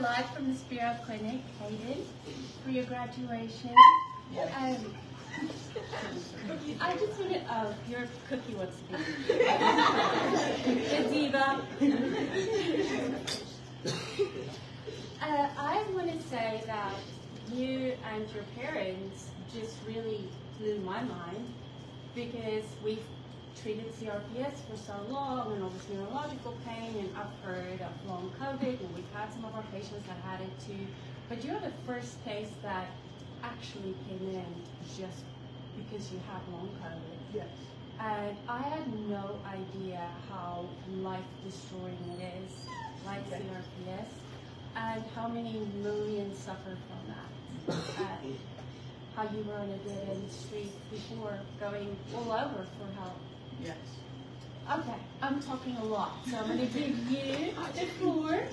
live from the Spero clinic, Ayden, for your graduation. Yes. I just wanted, oh, your cookie wants to be. The diva. I want to say that you and your parents just really blew my mind, because we've treated CRPS for so long and all this neurological pain, and I've heard of long COVID, and we've had some of our patients that had it too. But you're the first case that actually came in just because you had long COVID. Yes. And I had no idea how life-destroying it is, like CRPS, and how many millions suffer from that. How you were on a dead-end street before, going all over for help. Yes. Okay, I'm talking a lot, so I'm going to give you the floor.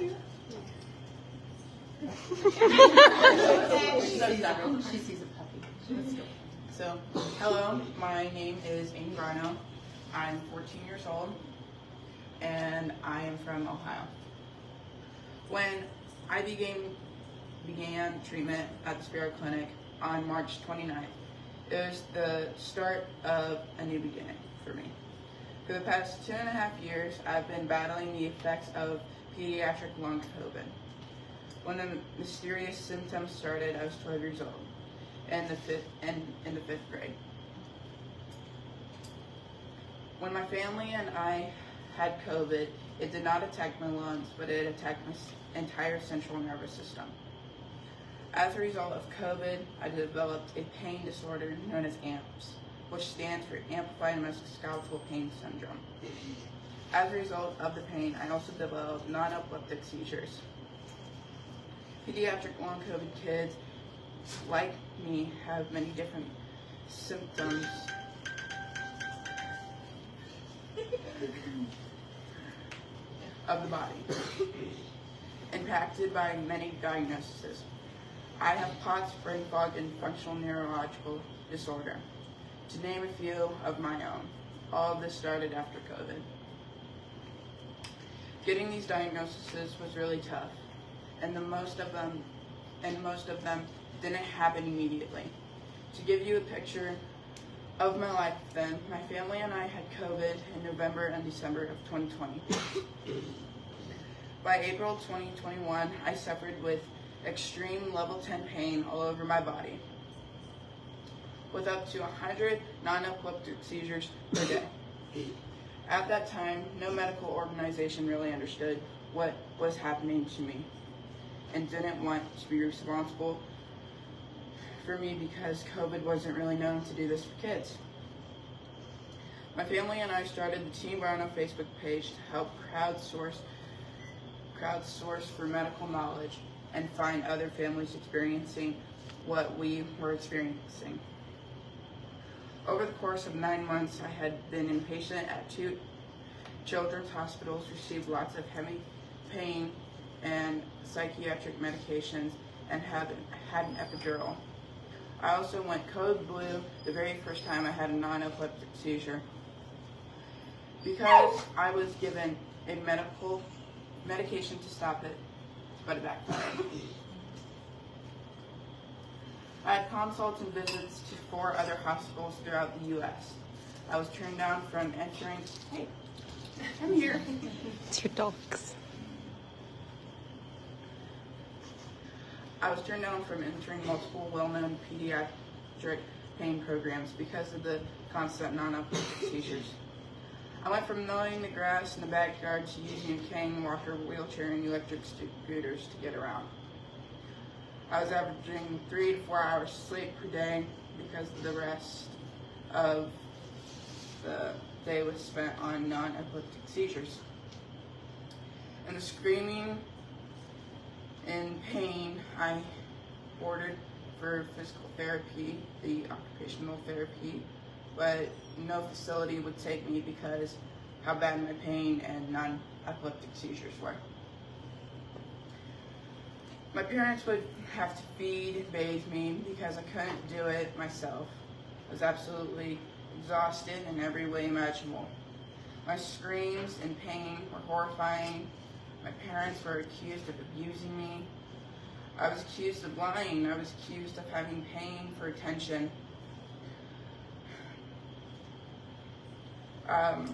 She sees a puppy. Let's go. So, hello, my name is Ayden. I'm 14 years old, and I am from Ohio. When I began treatment at the Spero Clinic on March 29th, it was the start of a new beginning for me. For the past 2.5 years, I've been battling the effects of pediatric long COVID. When the mysterious symptoms started, I was 12 years old, in the fifth grade. When my family and I had COVID, it did not attack my lungs, but it attacked my entire central nervous system. As a result of COVID, I developed a pain disorder known as AMPS, which stands for Amplified Musculoskeletal Pain Syndrome. As a result of the pain, I also developed non-epileptic seizures. Pediatric long COVID kids, like me, have many different symptoms of the body, impacted by many diagnoses. I have POTS, brain fog, and functional neurological disorder, to name a few of my own. All of this started after COVID. Getting these diagnoses was really tough, and most of them didn't happen immediately. To give you a picture of my life then, my family and I had COVID in November and December of 2020. By April 2021, I suffered with extreme level 10 pain all over my body, with up to 100 non-epileptic seizures per day. At that time, no medical organization really understood what was happening to me and didn't want to be responsible for me because COVID wasn't really known to do this for kids. My family and I started the Team Brono Facebook page to help crowdsource for medical knowledge and find other families experiencing what we were experiencing. Over the course of 9 months, I had been inpatient at 2 children's hospitals, received lots of heavy pain and psychiatric medications, and had an epidural. I also went code blue the very first time I had a non-epileptic seizure, because I was given a medication to stop it, but it backfired. I had consults and visits to 4 other hospitals throughout the U.S. I was turned down from entering. Hey, I'm here. It's your dogs. I was turned down from entering multiple well-known pediatric pain programs because of the constant non-epileptic seizures. I went from mowing the grass in the backyard to using a cane, walker, wheelchair, and electric scooters to get around. I was averaging 3 to 4 hours sleep per day because the rest of the day was spent on non-epileptic seizures. And the screaming and pain, I ordered for physical therapy, the occupational therapy, but no facility would take me because how bad my pain and non-epileptic seizures were. My parents would have to feed and bathe me because I couldn't do it myself. I was absolutely exhausted in every way imaginable. My screams and pain were horrifying. My parents were accused of abusing me. I was accused of lying. I was accused of having pain for attention. A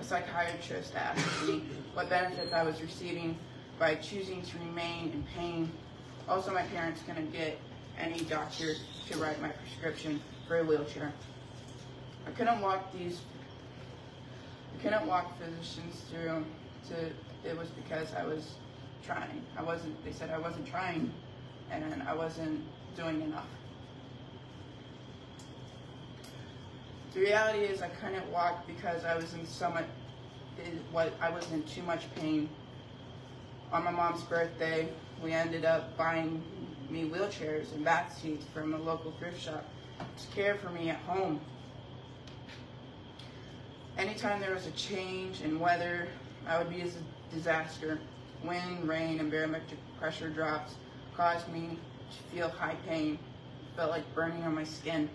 psychiatrist asked me what benefits I was receiving by choosing to remain in pain. Also, my parents couldn't get any doctor to write my prescription for a wheelchair. I couldn't walk physicians through it was because I was trying. They said I wasn't trying and I wasn't doing enough. The reality is I couldn't walk because I was in too much pain. On my mom's birthday, we ended up buying me wheelchairs and bath seats from a local thrift shop to care for me at home. Anytime there was a change in weather, I would be a disaster. Wind, rain, and barometric pressure drops caused me to feel high pain. It felt like burning on my skin.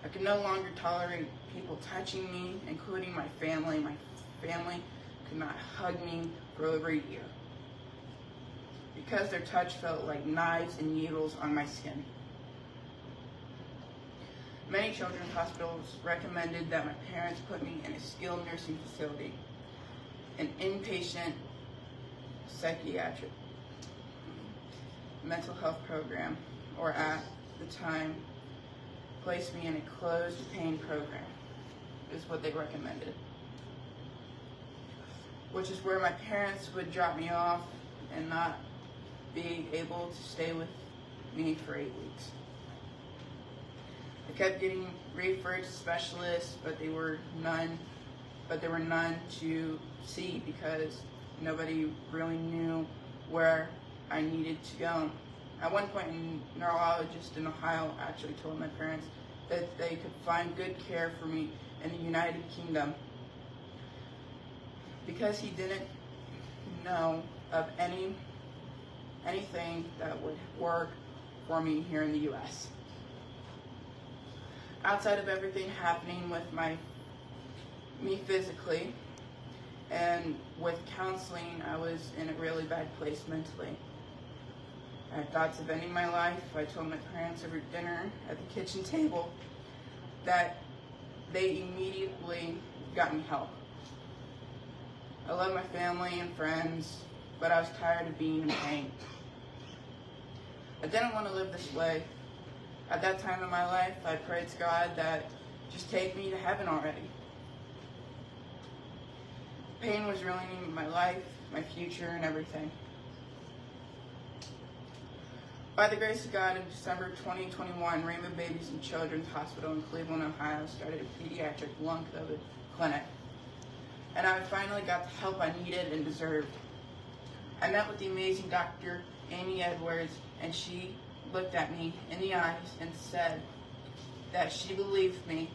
I could no longer tolerate people touching me, including my family. My family could not hug me for over a year because their touch felt like knives and needles on my skin. Many children's hospitals recommended that my parents put me in a skilled nursing facility, an inpatient psychiatric mental health program, or at the time, place me in a closed pain program, is what they recommended. Which is where my parents would drop me off and not be able to stay with me for 8 weeks. I kept getting referred to specialists, but there were none to see because nobody really knew where I needed to go. At one point, a neurologist in Ohio actually told my parents that they could find good care for me in the United Kingdom because he didn't know of anything that would work for me here in the U.S. Outside of everything happening with me physically and with counseling, I was in a really bad place mentally. I had thoughts of ending my life. I told my parents over dinner at the kitchen table that they immediately got me help. I love my family and friends, but I was tired of being in pain. I didn't want to live this way. At that time in my life, I prayed to God that just take me to heaven already. Pain was ruining my life, my future, and everything. By the grace of God, in December 2021, Rainbow Babies and Children's Hospital in Cleveland, Ohio started a pediatric lung COVID clinic. And I finally got the help I needed and deserved. I met with the amazing Dr. Amy Edwards, and she looked at me in the eyes and said that she believed me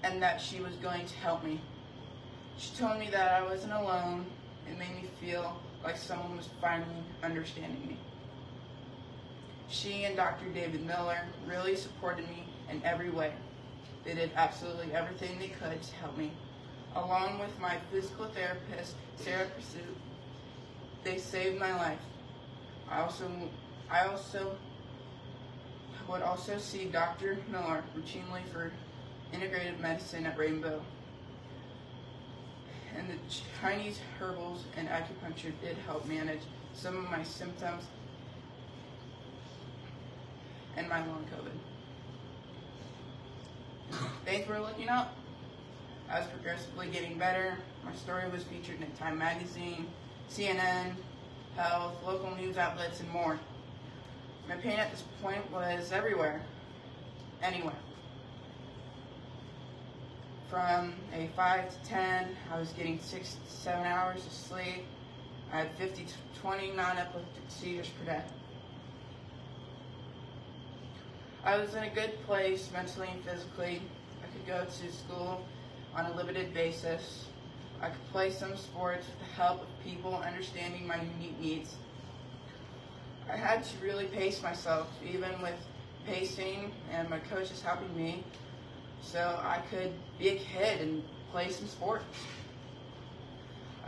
and that she was going to help me. She told me that I wasn't alone. It made me feel like someone was finally understanding me. She and Dr. David Miller really supported me in every way. They did absolutely everything they could to help me. Along with my physical therapist, Sarah Pursuit, they saved my life. I would also see Dr. Miller routinely for integrative medicine at Rainbow. And the Chinese herbals and acupuncture did help manage some of my symptoms and my long COVID. Things were looking up. I was progressively getting better. My story was featured in Time Magazine, CNN, Health, local news outlets, and more. My pain at this point was everywhere, anywhere. From a 5 to 10, I was getting 6 to 7 hours of sleep. I had 50 to 20 non-epileptic seizures per day. I was in a good place mentally and physically. I could go to school on a limited basis. I could play some sports with the help of people understanding my unique needs. I had to really pace myself, even with pacing and my coaches helping me, so I could be a kid and play some sports.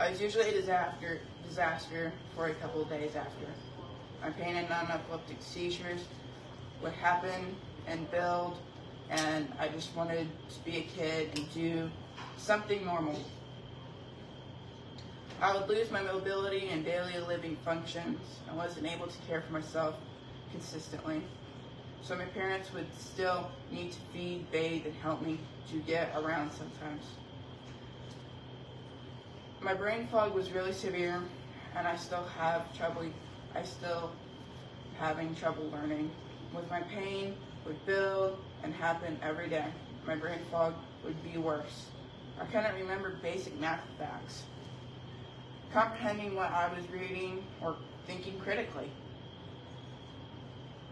I was usually a disaster for a couple of days after. My pain and non-epileptic seizures would happen and build, and I just wanted to be a kid and do something normal. I would lose my mobility and daily living functions. I wasn't able to care for myself consistently. So my parents would still need to feed, bathe, and help me to get around sometimes. My brain fog was really severe, and I still having trouble learning. With my pain would build and happen every day. My brain fog would be worse. I couldn't remember basic math facts, comprehending what I was reading or thinking critically.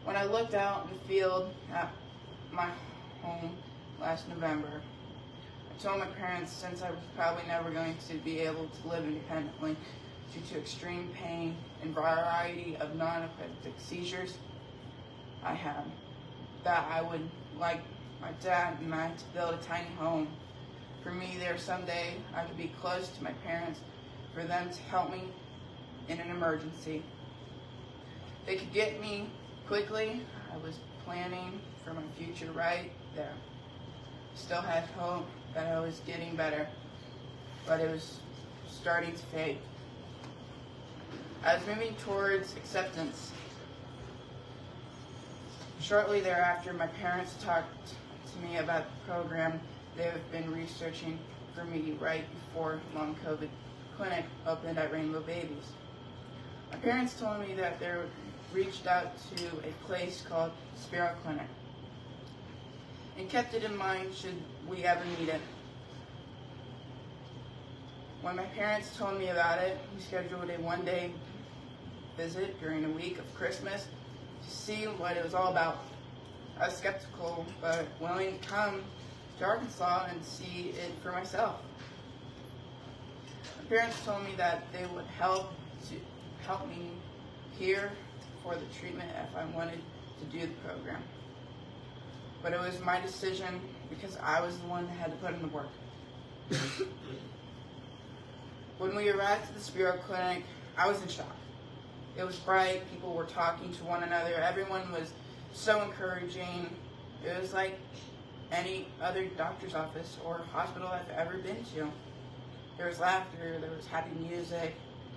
When I looked out in the field at my home last November, I told my parents since I was probably never going to be able to live independently due to extreme pain and variety of non-epileptic seizures I had, that I would like my dad and I to build a tiny home. For me, there someday I could be close to my parents, for them to help me in an emergency. They could get me quickly. I was planning for my future right there. Still had hope that I was getting better, but it was starting to fade. I was moving towards acceptance. Shortly thereafter, my parents talked to me about the program they have been researching for me right before long COVID clinic opened at Rainbow Babies. My parents told me that they reached out to a place called Spero Clinic and kept it in mind should we ever need it. When my parents told me about it, we scheduled a one-day visit during a week of Christmas to see what it was all about. I was skeptical, but willing to come to Arkansas and see it for myself. My parents told me that they would help me here for the treatment if I wanted to do the program. But it was my decision because I was the one that had to put in the work. When we arrived at the Spero Clinic, I was in shock. It was bright, people were talking to one another, everyone was so encouraging. It was like any other doctor's office or hospital I've ever been to. There was laughter, there was happy music.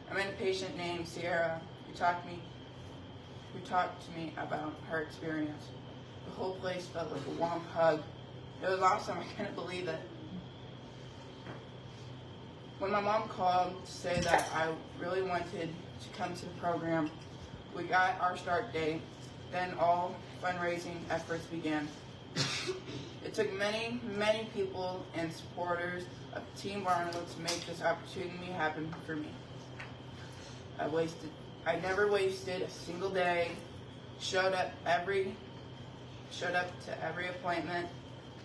I met a patient named Sierra who talked to me about her experience. The whole place felt like a warm hug. It was awesome, I couldn't believe it. When my mom called to say that I really wanted to come to the program, we got our start date, then all fundraising efforts began. It took many, many people and supporters of Team Barnwell to make this opportunity happen for me. I never wasted a single day, showed up to every appointment,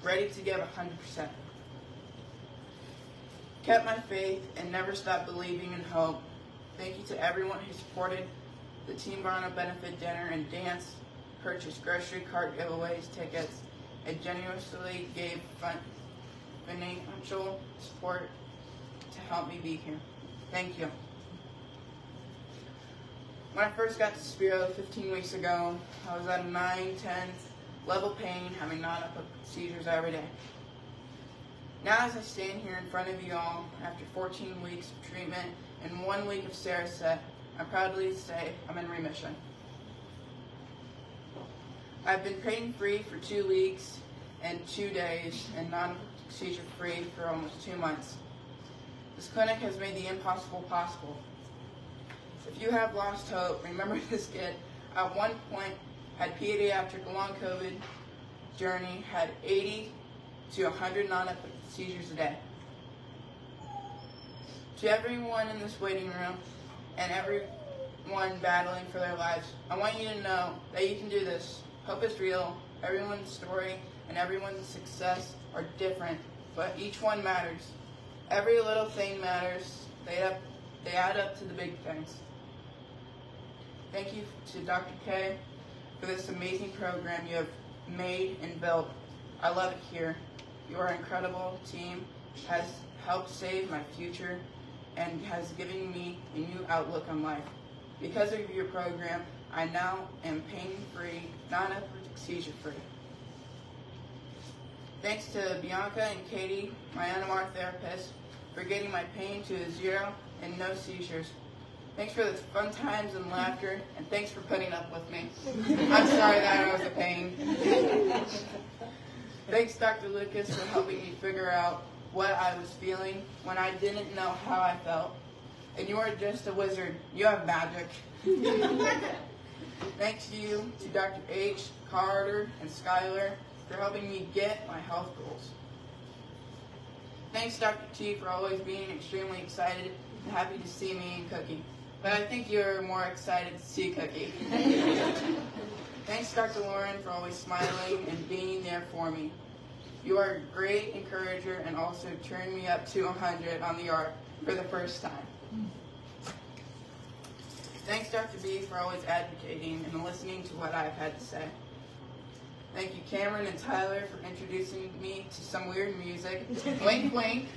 ready to give 100%. Kept my faith and never stopped believing in hope. Thank you to everyone who supported the Team Barnwell Benefit Dinner and Dance, purchased grocery cart giveaways, tickets, and generously gave financial support to help me be here. Thank you. When I first got to Spero 15 weeks ago, I was at a 9-10 level pain, having non-epileptic seizures every day. Now as I stand here in front of you all, after 14 weeks of treatment and 1 week of Saracet, I'm proudly to say I'm in remission. I've been pain-free for 2 weeks and 2 days and non-seizure free for almost 2 months. This clinic has made the impossible possible. If you have lost hope, remember this kid at one point had pediatric long COVID journey, had 80 to 100 non-epileptic seizures a day. To everyone in this waiting room and everyone battling for their lives, I want you to know that you can do this. Hope is real. Everyone's story and everyone's success are different, but each one matters. Every little thing matters. They add up to the big things. Thank you to Dr. K for this amazing program you have made and built. I love it here. Your incredible team has helped save my future and has given me a new outlook on life. Because of your program, I now am pain-free, non-epileptic, seizure-free. Thanks to Bianca and Katie, my NMR therapist, for getting my pain to 0 and no seizures. Thanks for the fun times and laughter, and thanks for putting up with me. I'm sorry that I was a pain. Thanks, Dr. Lucas, for helping me figure out what I was feeling when I didn't know how I felt. And you are just a wizard. You have magic. Thanks to you, to Dr. H, Carter, and Skylar for helping me get my health goals. Thanks, Dr. T, for always being extremely excited and happy to see me and Cookie. But I think you're more excited to see Cookie. Thanks, Dr. Lauren, for always smiling and being there for me. You are a great encourager and also turned me up to 100 on the art for the first time. Thanks, Dr. B, for always advocating and listening to what I've had to say. Thank you, Cameron and Tyler, for introducing me to some weird music, wink wink,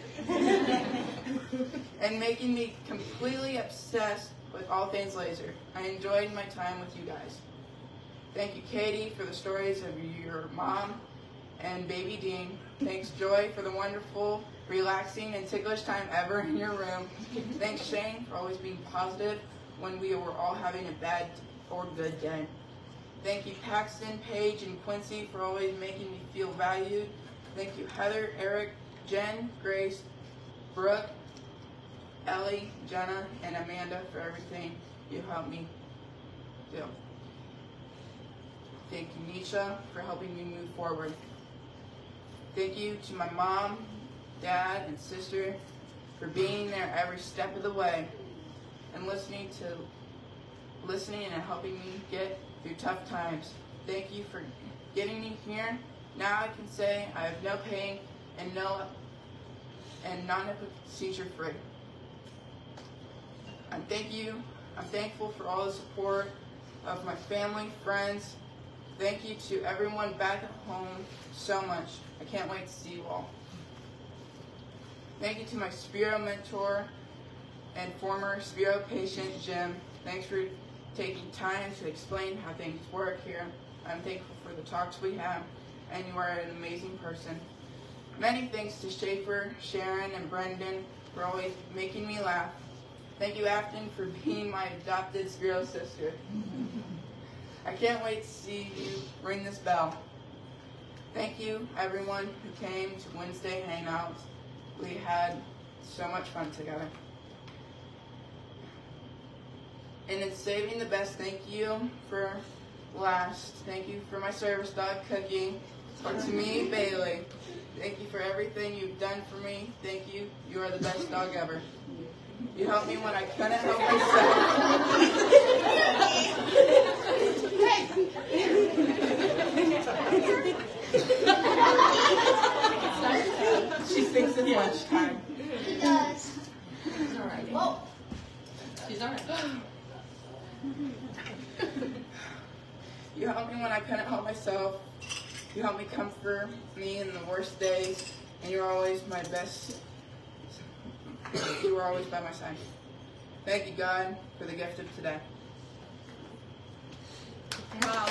and making me completely obsessed with all things laser. I enjoyed my time with you guys. Thank you, Katie, for the stories of your mom and baby Dean. Thanks, Joy, for the wonderful, relaxing, and ticklish time ever in your room. Thanks, Shane, for always being positive when we were all having a bad or good day. Thank you, Paxton, Paige, and Quincy, for always making me feel valued. Thank you, Heather, Eric, Jen, Grace, Brooke, Ellie, Jenna, and Amanda for everything you helped me do. Thank you, Nisha, for helping me move forward. Thank you to my mom, dad, and sister for being there every step of the way and listening and helping me get through tough times. Thank you for getting me here. Now I can say I have no pain and non-epileptic, seizure free. I'm thankful for all the support of my family, friends. Thank you to everyone back at home so much. I can't wait to see you all. Thank you to my Spero mentor and former Spero patient, Jim. Thanks for taking time to explain how things work here. I'm thankful for the talks we have, and you are an amazing person. Many thanks to Schaefer, Sharon, and Brendan for always making me laugh. Thank you, Afton, for being my adopted Spero sister. I can't wait to see you ring this bell. Thank you, everyone who came to Wednesday Hangouts. We had so much fun together. And in saving the best, thank you for last. Thank you for my service dog, Cookie. Or to me, Bailey. Thank you for everything you've done for me. Thank you. You are the best dog ever. You helped me when I couldn't help myself. She thinks it's lunchtime. She does. She's all right. Whoa. She's all right. You helped me when I couldn't help myself. You helped me comfort me in the worst days, and you were always my best. You were always by my side. Thank you, God, for the gift of today. Wow.